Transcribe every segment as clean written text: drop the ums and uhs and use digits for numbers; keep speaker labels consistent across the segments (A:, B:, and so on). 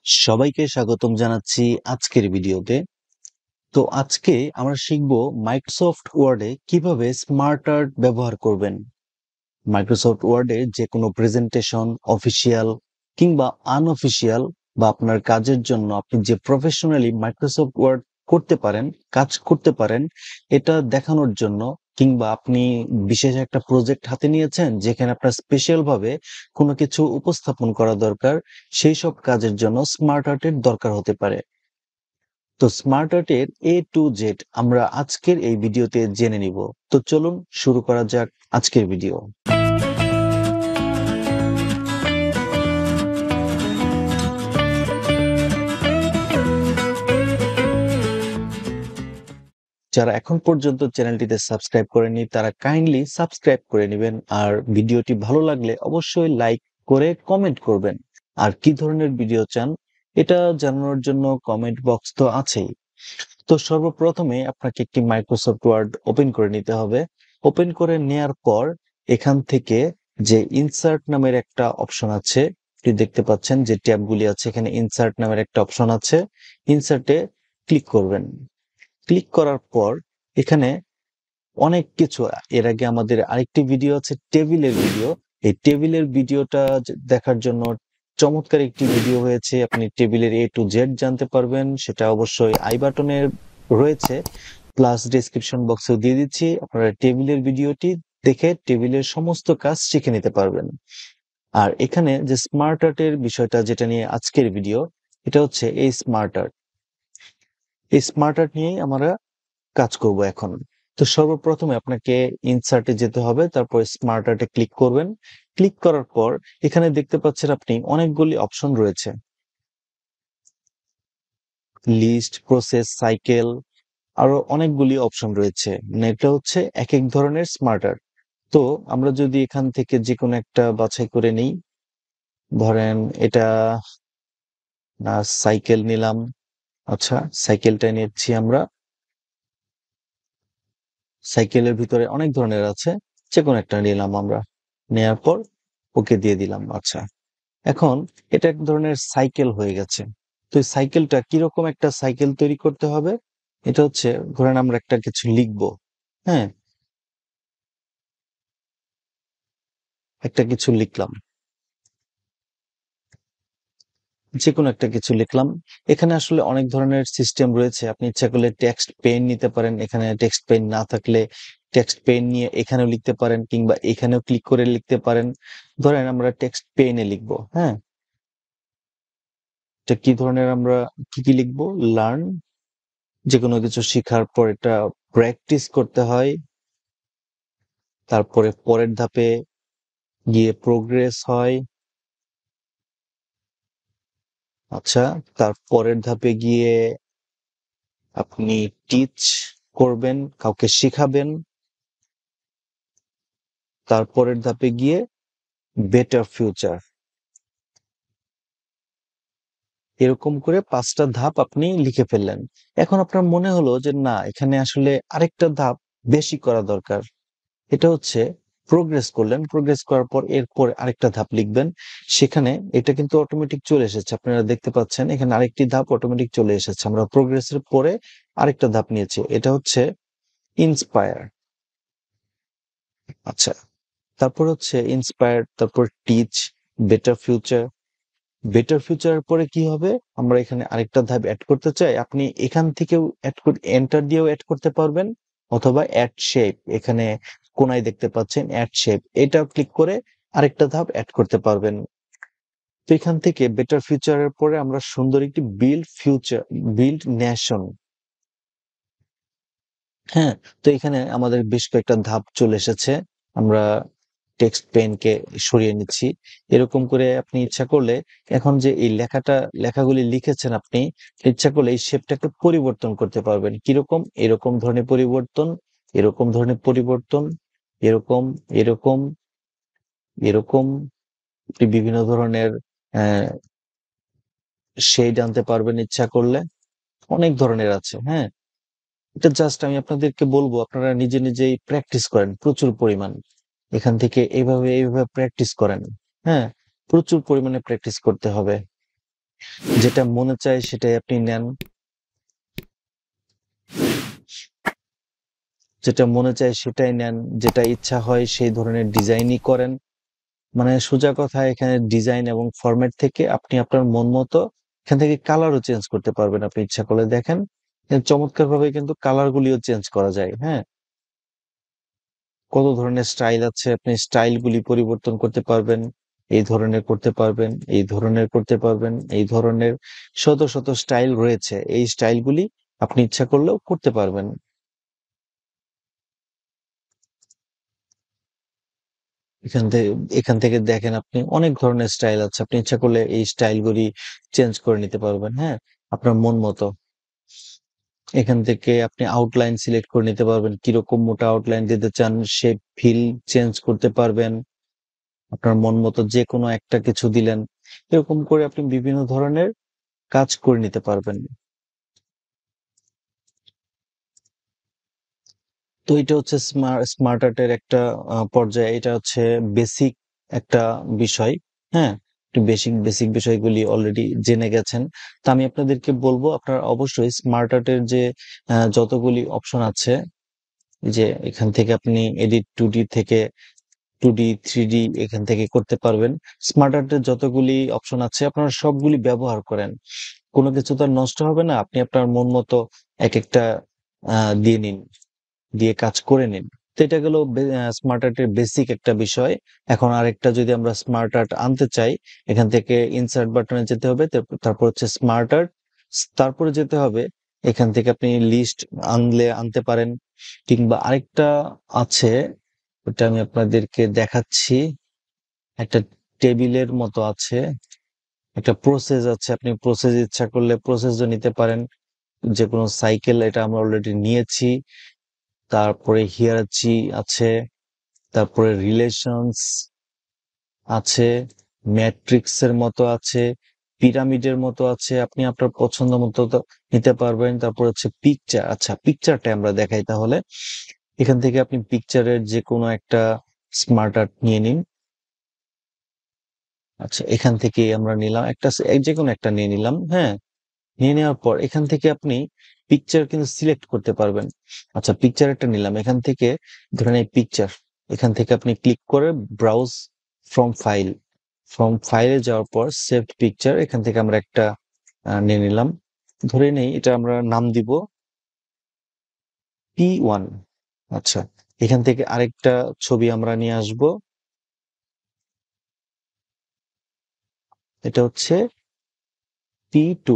A: সবাইকে স্বাগতম জানাচ্ছি আজকের ভিডিওতে। তো আজকে আমরা শিখব মাইক্রোসফট ওয়ার্ডে কিভাবে স্মার্ট আর্ট ব্যবহার করবেন। মাইক্রোসফট ওয়ার্ডে যে কোনো প্রেজেন্টেশন, অফিসিয়াল কিংবা আনঅফিসিয়াল বা আপনার কাজের জন্য আপনি যে প্রফেশনালি মাইক্রোসফট ওয়ার্ড করতে পারেন, কাজ করতে পারেন, এটা দেখানোর জন্য কিংবা আপনি বিশেষ একটা প্রজেক্ট হাতে নিয়েছেন যেখানে আপনার স্পেশাল ভাবে কোনো কিছু উপস্থাপন করা দরকার, সেই সব কাজের জন্য স্মার্ট আর্টের দরকার হতে পারে। তো স্মার্ট আর্টের এ টু জেড আমরা আজকের এই ভিডিওতে জেনে নিব। তো চলুন শুরু করা যাক আজকের ভিডিও। যারা এখন পর্যন্ত চ্যানেলটিতে সাবস্ক্রাইব করেননি তারা কাইন্ডলি সাবস্ক্রাইব করে নেবেন, আর ভিডিওটি ভালো লাগলে অবশ্যই লাইক করে কমেন্ট করবেন। আর কি ধরনের ভিডিও চান এটা জানানোর জন্য কমেন্ট বক্স তো আছেই। তো সর্বপ্রথমে আপনাকে একটি মাইক্রোসফট ওয়ার্ড ওপেন করে নিতে হবে। ওপেন করে নেয়ার পর এখান থেকে যে ইনসার্ট নামের একটা অপশন আছে, আপনি দেখতে পাচ্ছেন যে ট্যাবগুলি আছে, এখানে ইনসার্ট নামের একটা অপশন আছে। ইনসার্টে ক্লিক করবেন। ক্লিক করার পর এখানে অনেক কিছু, এর আগে আমাদের আরেকটি ভিডিও আছে টেবিলের ভিডিও। এই টেবিলের ভিডিওটা দেখার জন্য চমৎকার একটি ভিডিও হয়েছে, আপনি টেবিলের এ টু জেড জানতে পারবেন। সেটা অবশ্যই আই বাটনে রয়েছে, প্লাস ডেসক্রিপশন বক্সেও দিয়ে দিচ্ছি, আপনারা টেবিলের ভিডিওটি দেখে টেবিলের সমস্ত কাজ শিখে নিতে পারবেন। আর এখানে যে স্মার্ট আর্টের বিষয়টা যেটা নিয়ে আজকের ভিডিও, এটা হচ্ছে এই স্মার্ট আর্ট। এই স্মার্ট আর্ট নিয়েই আমরা কাজ করব এখন। তো সর্বপ্রথমে আপনাকে ইনসার্টে যেতে হবে, তারপর স্মার্ট আর্টে ক্লিক করবেন। ক্লিক করার পর এখানে দেখতে পাচ্ছেন আপনি অনেকগুলি অপশন রয়েছে, লিস্ট, প্রসেস, সাইকেল, আরো অনেকগুলি অপশন রয়েছে। মানে এটা হচ্ছে এক এক ধরনের স্মার্ট আর্ট। তো আমরা যদি এখান থেকে যে কোনো একটা বাছাই করে নিই, ধরেন এটা সাইকেল নিলাম। আচ্ছা, সাইকেলটা নিচ্ছি আমরা। সাইকেলের ভিতরে অনেক ধরনের আছে, যে কোনো একটা নিলাম আমরা। নেয়ার পর ওকে দিয়ে দিলাম। আচ্ছা, এখন এটা এক ধরনের সাইকেল হয়ে গেছে। তো এই সাইকেলটা কিরকম একটা সাইকেল তৈরি করতে হবে, এটা হচ্ছে ধরেন আমরা একটা কিছু লিখবো। হ্যাঁ, একটা কিছু লিখলাম, যে কোনো একটা কিছু লিখলাম। এখানে আসলে অনেক ধরনের সিস্টেম রয়েছে, আপনি ইচ্ছা করলে টেক্সট পেন নিতে পারেন, এখানে টেক্সট পেন না থাকলে টেক্সট পেন নিয়ে এখানেও লিখতে পারেন, কিংবা এখানেও ক্লিক করে লিখতে পারেন। ধরেন আমরা টেক্সট পেনে লিখবো। হ্যাঁ, এটা কি ধরনের, আমরা কি কি লিখবো? লার্ন, যে কোনো কিছু শেখার পর এটা প্র্যাকটিস করতে হয়, তারপরে পরের ধাপে গিয়ে প্রোগ্রেস হয়। আচ্ছা, তার পরের ধাপে গিয়ে আপনি টিচ করবেন, কাউকে শিখাবেন। তারপরের ধাপে গিয়ে বেটার ফিউচার। এরকম করে 5টা ধাপ আপনি লিখে ফেললেন। এখন আপনার মনে হলো যে না, এখানে আসলে আরেকটা ধাপ বেশি করা দরকার। এটা হচ্ছে প্রোগ্রেস করলেন, প্রোগ্রেস করার পর এরপর আরেকটা ধাপ লিখবেন। সেখানে এটা কিন্তু অটোমেটিক চলে এসেছে, আপনারা দেখতে পাচ্ছেন এখানে আরেকটি ধাপ অটোমেটিক চলে এসেছে। আমরা প্রোগ্রেসের পরে আরেকটা ধাপ নিয়েছি, এটা হচ্ছে ইন্সপায়ার। আচ্ছা, তারপর হচ্ছে ইন্সপায়ার, তারপর টিচ, বেটার ফিউচার। বেটার ফিউচারের পরে কি হবে, আমরা এখানে আরেকটা ধাপ অ্যাড করতে চাই, আপনি এখান থেকেও অ্যাড করে এন্টার দিয়েও অ্যাড করতে পারবেন, অথবা অ্যাড শেপ, এখানে কোনায় দেখতে পাচ্ছেন অ্যাড শেপ, এটাও ক্লিক করে আরেকটা ধাপ অ্যাড করতে পারবেন। তো এখান থেকে বেটার ফিউচারের পরে আমরা সুন্দর একটি বিল্ড ফিউচার, বিল্ড নেশন। হ্যাঁ, তো এখানে আমাদের বেশ কয়েকটা ধাপ চলে এসেছে। আমরা টেক্সট পেনকে সরিয়ে নিচ্ছি। এরকম করে আপনি ইচ্ছা করলে এখন যে এই লেখাগুলি লিখেছেন, আপনি ইচ্ছা করলে এই শেপটাকে পরিবর্তন করতে পারবেন। কিরকম? এরকম ধরনের পরিবর্তন, এরকম ধরনের পরিবর্তন, এরকম, এরকম, এরকম। আপনি বিভিন্ন ধরনের শেড আনতে পারবেন ইচ্ছা করলে, অনেক ধরনের আছে। হ্যাঁ, এটা জাস্ট আমি আপনাদেরকে বলবো আপনারা নিজে নিজেই প্র্যাকটিস করেন প্রচুর পরিমাণ। এখান থেকে এইভাবে এইভাবে প্র্যাকটিস করেন। হ্যাঁ, প্রচুর পরিমাণে প্র্যাকটিস করতে হবে। যেটা মনে চায় সেটাই আপনি নেন, যেটা মনে চায় সেটাই নেন, যেটা ইচ্ছা হয় সেই ধরনের ডিজাইনই করেন। মানে সোজা কথা, এখানে ডিজাইন এবং ফরম্যাট থেকে আপনি আপনার মন মতো এখান থেকে কালারও চেঞ্জ করতে পারবেন আপনি ইচ্ছা করলে। দেখেন চমৎকার ভাবে কিন্তু কালার গুলিও চেঞ্জ করা যায়। হ্যাঁ, কত ধরনের স্টাইল আছে, আপনি স্টাইল গুলি পরিবর্তন করতে পারবেন, এই ধরনের করতে পারবেন, এই ধরনের করতে পারবেন, এই ধরনের শত শত স্টাইল রয়েছে। এই স্টাইল গুলি আপনি ইচ্ছা করলেও করতে পারবেন। এখান থেকে এখান থেকে দেখেন আপনি অনেক ধরনের স্টাইল আছে, আপনি ইচ্ছা করলে এই স্টাইল গুলি চেঞ্জ করে নিতে পারবেন। হ্যাঁ, আপনার মন মতো। এখান থেকে আপনি আউটলাইন সিলেক্ট করে নিতে পারবেন, কিরকম মোটা আউটলাইন দিতে চান, শেপ ফিল চেঞ্জ করতে পারবেন। আপনার মন মতো যে কোনো একটা কিছু দিলেন, এরকম করে আপনি বিভিন্ন ধরনের কাজ করে নিতে পারবেন। তো এটা হচ্ছে স্মার্ট আর্টের একটা পর্যায়ে, এটা হচ্ছে বেসিক একটা বিষয়। হ্যাঁ, একটু বেসিক বেসিক বিষয়গুলি অলরেডি জেনে গেছেন। তো আমি আপনাদেরকে বলবো, আপনারা অবশ্যই স্মার্ট আর্টের যে যতগুলি অপশন আছে, যে এখান থেকে আপনি এডিট 2D থেকে 2D 3D এখান থেকে করতে পারবেন। স্মার্ট আর্টের যতগুলি অপশন আছে আপনারা সবগুলি ব্যবহার করেন, কোনো কিছু তো আর নষ্ট হবে না। আপনি আপনার মন মতো এক একটা দিয়ে নিন, দিয়ে কাজ করে নিন। তো এটা গেল স্মার্ট আর্টের বেসিক একটা বিষয়। এখন আরেকটা যদি আমরা স্মার্ট আর্ট আনতে চাই, এখান থেকে ইনসার্ট বাটনে যেতে হবে, তারপর হচ্ছে স্মার্ট আর্ট, তারপরে যেতে হবে এখান থেকে আপনি লিস্ট আনলে আনতে পারেন, কিংবা আরেকটা আছে, ওটা আমি আপনাদেরকে দেখাচ্ছি। একটা টেবিলের মতো আছে, একটা প্রসেস আছে, আপনি প্রসেস ইচ্ছা করলে প্রসেসও নিতে পারেন। যে কোনো সাইকেল, এটা আমরা অলরেডি নিয়েছি। তারপরে হিয়ারার্চি আছে, তারপরে রিলেশনস আছে, ম্যাট্রিক্সের মতো আছে, পিরামিডের মতো আছে, আপনি আপনার পছন্দ মতো তো নিতে পারবেন। তারপর হচ্ছে পিকচার। আচ্ছা, পিকচারটা আমরা দেখাই তাহলে। এখান থেকে আপনি পিকচারের যে কোনো একটা স্মার্ট আর্ট নিয়ে নিন। আচ্ছা, এখান থেকে আমরা নিলাম একটা, যে কোনো একটা নিয়ে নিলাম। হ্যাঁ, নিয়ে নেওয়ার পর এখান থেকে আপনি পিকচার কিন্তু সিলেক্ট করতে পারবেন। আচ্ছা, পিকচার একটা নিলাম, এখান থেকে ধরেন এই পিকচার, এখান থেকে আপনি ক্লিক করে ব্রাউজ ফ্রম ফাইল, ফ্রম ফাইলে যাওয়ার পর সেভড পিকচার, এখান থেকে আমরা একটা নিয়ে নিলাম। ধরে নেই এটা আমরা নাম দিব P1। আচ্ছা, এখান থেকে আরেকটা ছবি আমরা নিয়ে আসব, এটা হচ্ছে P2।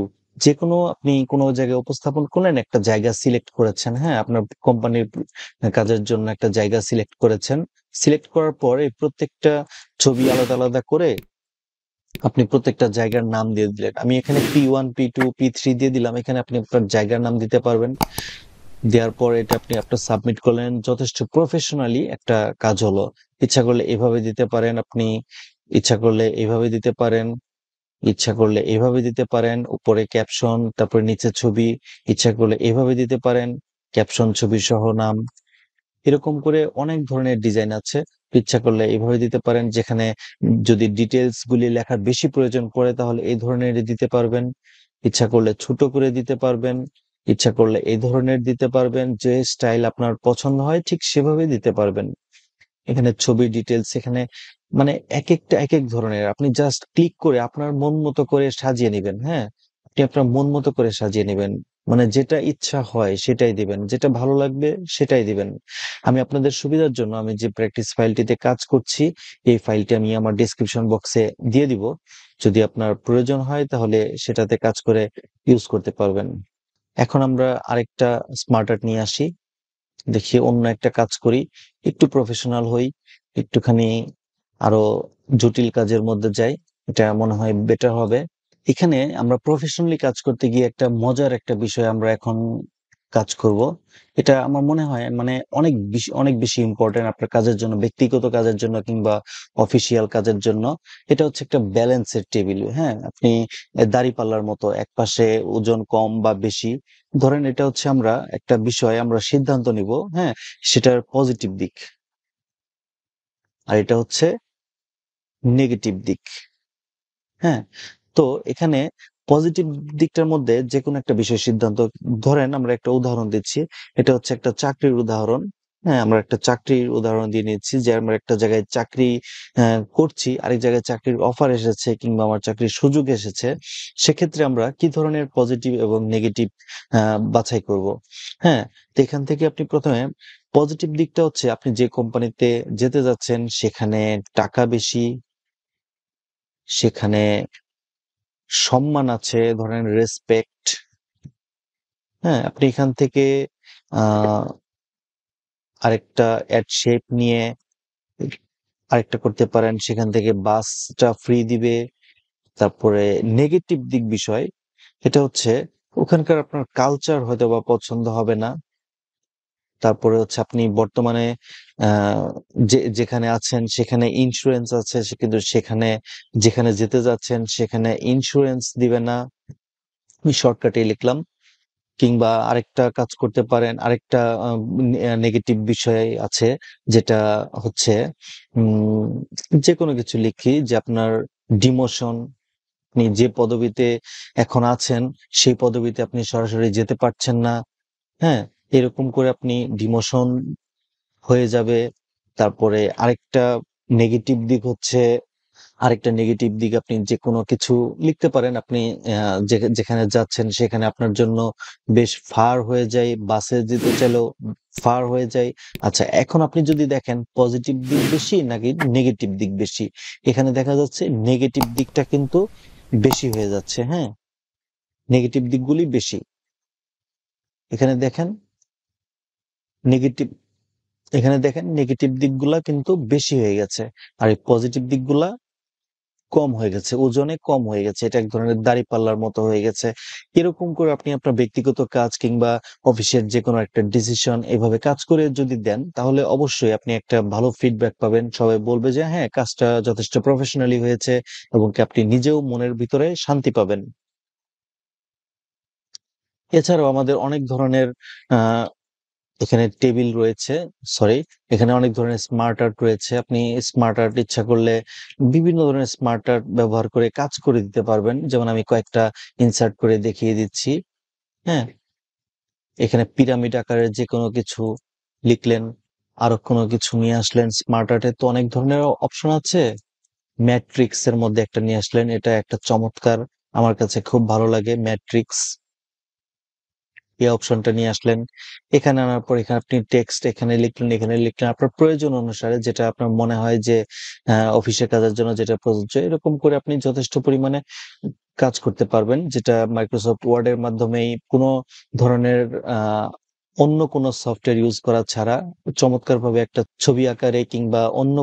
A: যেকোনো আপনি কোনো জায়গায় উপস্থাপন করলেন, একটা জায়গা সিলেক্ট করেছেন। হ্যাঁ, আপনার কোম্পানির কাজের জন্য একটা জায়গা সিলেক্ট করেছেন। সিলেক্ট করার পর এই প্রত্যেকটা ছবি আলাদা আলাদা করে আপনি প্রত্যেকটা জায়গার নাম দিয়ে দিলেন। আমি এখানে P1 P2 P3 দিয়ে দিলাম, এখানে আপনি আপনার জায়গার নাম দিতে পারবেন। দেওয়ার পর এটা আপনি আপনার সাবমিট করলেন, যথেষ্ট প্রফেশনালি একটা কাজ হলো। ইচ্ছা করলে এভাবে দিতে পারেন আপনি, ইচ্ছা করলে এভাবে দিতে পারেন, ইচ্ছা করলে এভাবে দিতে পারেন, উপরে ক্যাপশন, তারপরে নিচে ছবি। ইচ্ছা করলে এভাবে দিতে পারেন, ক্যাপশন ছবি সহ নাম। এরকম করে অনেক ধরনের ডিজাইন আছে। ইচ্ছা করলে এভাবে দিতে পারেন, যেখানে যদি ডিটেলস গুলি লেখার বেশি প্রয়োজন পড়ে তাহলে এই ধরনের দিতে পারবেন। ইচ্ছা করলে ছোট করে দিতে পারবেন, ইচ্ছা করলে এই ধরনের দিতে পারবেন, যে স্টাইল আপনার পছন্দ হয় ঠিক সেভাবে দিতে পারবেন। এখানে ছবি ডিটেলস, এখানে মানে এক একটা এক এক ধরনের, আপনি জাস্ট ক্লিক করে আপনার মন মতো করে সাজিয়ে নেবেন। হ্যাঁ, আপনি আপনার মন মতো করে সাজিয়ে নেবেন, মানে যেটা ইচ্ছা হয় সেটাই দিবেন, যেটা ভালো লাগবে সেটাই দিবেন। আমি আপনাদের সুবিধার জন্য আমি যে প্র্যাকটিস ফাইলটিতে কাজ করছি, এই ফাইলটি আমি আমার ডেসক্রিপশন বক্সে দিয়ে দিব। যদি আপনার প্রয়োজন হয় তাহলে সেটাতে কাজ করে ইউজ করতে পারবেন। এখন আমরা আরেকটা স্মার্ট আর্ট নিয়ে আসি, দেখি অন্য একটা কাজ করি, একটু প্রফেশনাল হই, একটুখানি আরো জটিল কাজের মধ্যে যাই, এটা মনে হয় বেটার হবে। এখানে আমরা প্রফেশনালি কাজ করতে গিয়ে একটা মজার একটা বিষয় আমরা এখন কাজ করব। এটা আমার মনে হয় মানে অনেক বেশি ইম্পর্টেন্ট আপনার কাজের জন্য, ব্যক্তিগত কাজের জন্য কিংবা অফিসিয়াল কাজের জন্য। এটা হচ্ছে একটা ব্যালেন্সের টেবিল। হ্যাঁ, আপনি দাঁড়িপাল্লার মতো একপাশে ওজন কম বা বেশি, ধরেন এটা হচ্ছে আমরা একটা বিষয় আমরা সিদ্ধান্ত নিব। হ্যাঁ, সেটার পজিটিভ দিক, আর এটা হচ্ছে নেগেটিভ দিক। হ্যাঁ, তো এখানে পজিটিভ দিকটার মধ্যে যেকোনো একটা বিষয় সিদ্ধান্ত ধরেন আমরা একটা উদাহরণ দিচ্ছি। এটা হচ্ছে একটা চাকরির উদাহরণ। হ্যাঁ, আমরা একটা চাকরির উদাহরণ দিয়ে নিচ্ছি যে আমরা একটা জায়গায় চাকরি করছি, আরেক জায়গায় চাকরির অফার এসেছে কিংবা আমার চাকরির সুযোগ এসেছে। সেক্ষেত্রে আমরা কি ধরনের পজিটিভ এবং নেগেটিভ বাছাই করব? হ্যাঁ, তো এখান থেকে আপনি ১ম এ পজিটিভ দিকটা হচ্ছে আপনি যে কোম্পানিতে যেতে যাচ্ছেন সেখানে টাকা বেশি, সেখানে সম্মান আছে, ধরেন রেসপেক্ট। হ্যাঁ, আপনি এখান থেকে আ আরেকটা এড শেপ নিয়ে আরেকটা করতে পারেন। সেখান থেকে বাসটা ফ্রি দিবে। তারপরে নেগেটিভ দিক বিষয়, এটা হচ্ছে ওখানকার আপনার কালচার হয়তোবা পছন্দ হবে না। তারপরে হচ্ছে আপনি বর্তমানে আ যেখানে আছেন সেখানে ইন্সুরেন্স আছে, কিন্তু যেখানে যেতে যাচ্ছেন সেখানে ইন্সুরেন্স দিবে না। আমি শর্টকাটেই লিখলাম। কিংবা আরেকটা কাজ করতে পারেন। আরেকটা নেগেটিভ বিষয় আছে যেটা হচ্ছে উম যেকোনো কিছু লিখি যে আপনার ডিমোশন, আপনি যে পদবিতে এখন আছেন সেই পদবিতে আপনি সরাসরি যেতে পারছেন না। হ্যাঁ? এরকম করে আপনি ডিমোশন হয়ে যাবে। তারপরে আরেকটা নেগেটিভ দিক আপনি যেকোনো কিছু লিখতে পারেন। আপনি যেখানে যাচ্ছেন সেখানে আপনার জন্য বেশ ফার হয়ে যায়। বাসে যেতে চাইলেও ফার হয়ে যায়। আচ্ছা, এখন আপনি যদি দেখেন পজিটিভ দিক বেশি নাকি নেগেটিভ দিক বেশি? এখানে দেখা যাচ্ছে নেগেটিভ দিকটা কিন্তু বেশি হয়ে যাচ্ছে, হ্যাঁ? নেগেটিভ দিকগুলি বেশি। এখানে দেখেন নেগেটিভ এখানে দেখেন নেগেটিভ দিকগুলা কিন্তু বেশি হয়ে গেছে। আর এই পজিটিভ দিকগুলা কম হয়ে গেছে, ওজনে কম হয়ে গেছে। এটা এক ধরনের দাঁড়িপাল্লার মতো হয়ে গেছে। এরকম করে আপনি আপনার ব্যক্তিগত কাজ কিংবা অফিসের যেকোনো একটা ডিসিশন এভাবে কাজ করে যদি দেন, তাহলে অবশ্যই আপনি একটা ভালো ফিডব্যাক পাবেন। সবাই বলবে যে হ্যাঁ, কাজটা যথেষ্ট প্রফেশনালি হয়েছে এবং কি আপনি নিজেও মনের ভিতরে শান্তি পাবেন। এছাড়াও আমাদের অনেক ধরনের আ এখানে টেবিল রয়েছে, সরি, এখানে অনেক ধরনের স্মার্ট আর্ট রয়েছে। আপনি স্মার্ট আর্ট ইচ্ছা করলে বিভিন্ন ধরনের স্মার্ট আর্ট ব্যবহার করে কাজ করে দিতে পারবেন। যেমন আমি কয়েকটা ইনসার্ট করে দেখিয়ে দিচ্ছি। হ্যাঁ? এখানে পিরামিড আকারের যেকোনো কিছু লিখলেন, আরো কোনো কিছু নিয়ে আসলেন। স্মার্ট আর্টে তো অনেক ধরনের অপশন আছে। ম্যাট্রিক্স এর মধ্যে একটা নিয়ে আসলেন। এটা একটা চমৎকার, আমার কাছে খুব ভালো লাগে ম্যাট্রিক্স। এই অপশনটা নিয়ে আসলেন। এখানে আনার পর এখানে আপনি টেক্সট এখানে লিখলেন আপনার প্রয়োজন অনুসারে, যেটা আপনার মনে হয় যে অফিসের কাজের জন্য যেটা প্রযোজ্য। এরকম করে আপনি যথেষ্ট পরিমাণে কাজ করতে পারবেন, যেটা মাইক্রোসফট ওয়ার্ড এর মাধ্যমেই কোনো ধরনের আ অন্য কোনো সফটওয়্যার ইউজ করা ছাড়া চমৎকারভাবে একটা ছবি আকারে কিংবা অন্য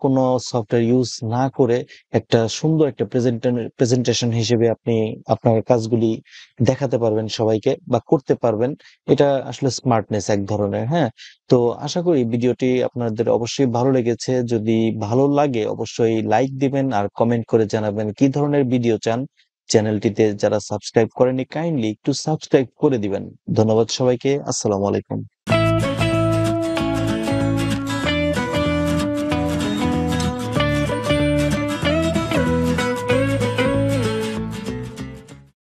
A: কোনো সফটওয়্যার ইউজ না করে একটা সুন্দর একটা প্রেজেন্টেশন হিসেবে আপনি আপনার কাজগুলি দেখাতে পারবেন সবাইকে বা করতে পারবেন। এটা আসলে স্মার্টনেস এক ধরনের, হ্যাঁ? তো আশা করি ভিডিওটি আপনাদের অবশ্যই ভালো লেগেছে। যদি ভালো লাগে অবশ্যই লাইক দিবেন আর কমেন্ট করে জানাবেন কি ধরনের ভিডিও চান। চ্যানেলটিতে যারা সাবস্ক্রাইব করেননি কাইন্ডলি একটু সাবস্ক্রাইব করে দিবেন। ধন্যবাদ সবাইকে। আসসালামু আলাইকুম।